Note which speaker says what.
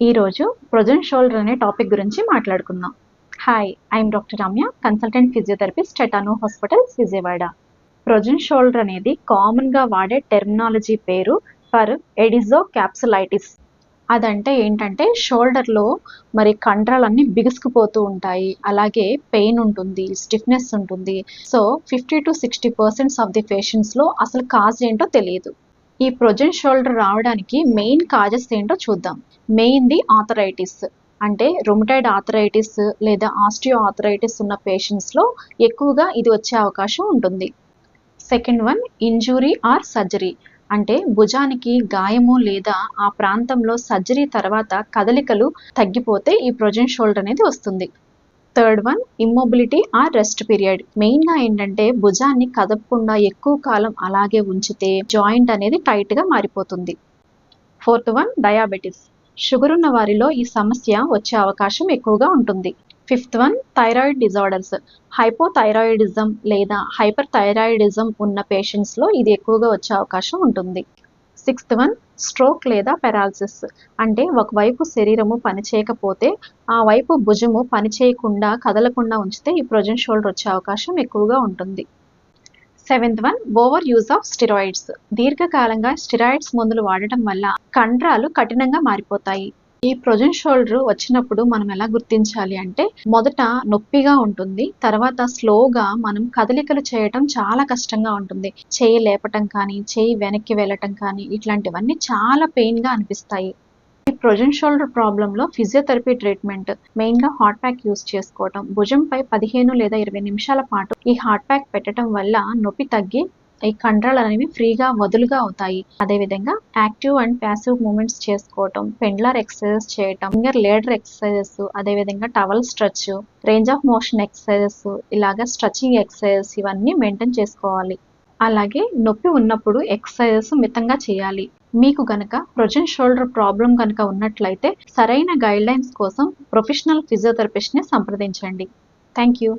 Speaker 1: ఈరోజు ప్రొజెన్ షోల్డర్ అనే టాపిక్ గురించి మాట్లాడుకుందాం. Hi, I'm doctor Ramya, consultant physiotherapist at Anu hospitals Vijayawada. Frozen shoulder అనేది కామన్గా వాడే టెర్మినాలజీ పేరు ఫర్ ఎడిజో క్యాప్సులైటిస్. అదంటే ఏంటంటే షోల్డర్లో మరి కండరాలన్నీ బిగుసుకుపోతూ ఉంటాయి, అలాగే పెయిన్ ఉంటుంది, స్టిఫ్నెస్ ఉంటుంది. సో 50-60% ఆఫ్ ది పేషెంట్స్లో అసలు కాజ్ ఏంటో తెలియదు. ఈ ప్రొజెన్ షోల్డర్ రావడానికి మెయిన్ కాజెస్ ఏంటో చూద్దాం. మెయిన్ది ఆథరైటిస్, అంటే రుమటైడ్ ఆథరైటిస్ లేదా ఆస్టియో ఆథరైటిస్ ఉన్న పేషెంట్స్లో ఎక్కువగా ఇది వచ్చే అవకాశం ఉంటుంది. Second one injury are surgery, అంటే భుజానికి గాయము లేదా ఆ ప్రాంతంలో సర్జరీ తర్వాత కదలికలు తగ్గిపోతే ఈ ప్రొజెన్ షోల్డర్ అనేది వస్తుంది. Third one immobility or rest period. మెయిన్గా ఏంటంటే భుజాన్ని కదపకుండా ఎక్కువ కాలం అలాగే ఉంచితే జాయింట్ అనేది టైట్గా మారిపోతుంది. ఫోర్త్ వన్ డయాబెటిస్, షుగర్ ఉన్న వారిలో ఈ సమస్య వచ్చే అవకాశం ఎక్కువగా ఉంటుంది. Fifth one thyroid disorders, hypothyroidism లేదా హైపర్ థైరాయిడిజం ఉన్న పేషెంట్స్లో ఇది ఎక్కువగా వచ్చే అవకాశం ఉంటుంది. సిక్స్త్ వన్ స్ట్రోక్ లేదా పెరాలసిస్, అంటే ఒకవైపు శరీరము పనిచేయకపోతే ఆ వైపు భుజము పనిచేయకుండా కదలకుండా ఉంచితే ఈ ప్రొజెన్ షోల్డర్ వచ్చే అవకాశం ఎక్కువగా ఉంటుంది. Seventh one over use of steroids. దీర్ఘకాలంగా స్టెరాయిడ్స్ మందులు వాడటం వల్ల కండరాలు కఠినంగా మారిపోతాయి. ఈ ప్రొజెన్ షోల్డర్ వచ్చినప్పుడు మనం ఎలా గుర్తించాలి అంటే, మొదట నొప్పిగా ఉంటుంది, తర్వాత స్లోగా మనం కదలికలు చేయటం చాలా కష్టంగా ఉంటుంది. చేయి లేపటం కానీ, చేయి వెనక్కి వెళ్ళటం కానీ ఇట్లాంటివన్నీ చాలా పెయిన్గా అనిపిస్తాయి. ఈ ప్రొజెన్ షోల్డర్ ప్రాబ్లంలో ఫిజియోథెరపీ ట్రీట్మెంట్ మెయిన్గా హాట్ ప్యాక్ యూస్ చేసుకోవటం, భుజంపై 15 లేదా 20 నిమిషాల పాటు ఈ హాట్ ప్యాక్ పెట్టడం వల్ల నొప్పి తగ్గి ఈ కండరాలు అనేవి ఫ్రీగా వదులుగా అవుతాయి. అదేవిధంగా యాక్టివ్ అండ్ ప్యాసివ్ మూమెంట్స్ చేసుకోవటం, పెండ్లర్ ఎక్సర్సైజెస్ చేయటం, ఫింగర్ లేడర్ ఎక్సర్సైజెస్, అదేవిధంగా towel stretch, range of motion exercises, ఇలాగా స్ట్రెచింగ్ ఎక్సర్సైజెస్ ఇవన్నీ మెయింటైన్ చేసుకోవాలి. అలాగే నొప్పి ఉన్నప్పుడు ఎక్సర్సైజెస్ మితంగా చేయాలి. మీకు గనక ప్రొజెన్ షోల్డర్ ప్రాబ్లం కనుక ఉన్నట్లయితే సరైన గైడ్ లైన్స్ కోసం ప్రొఫెషనల్ ఫిజియోథెరపిస్ట్ని సంప్రదించండి. Thank you.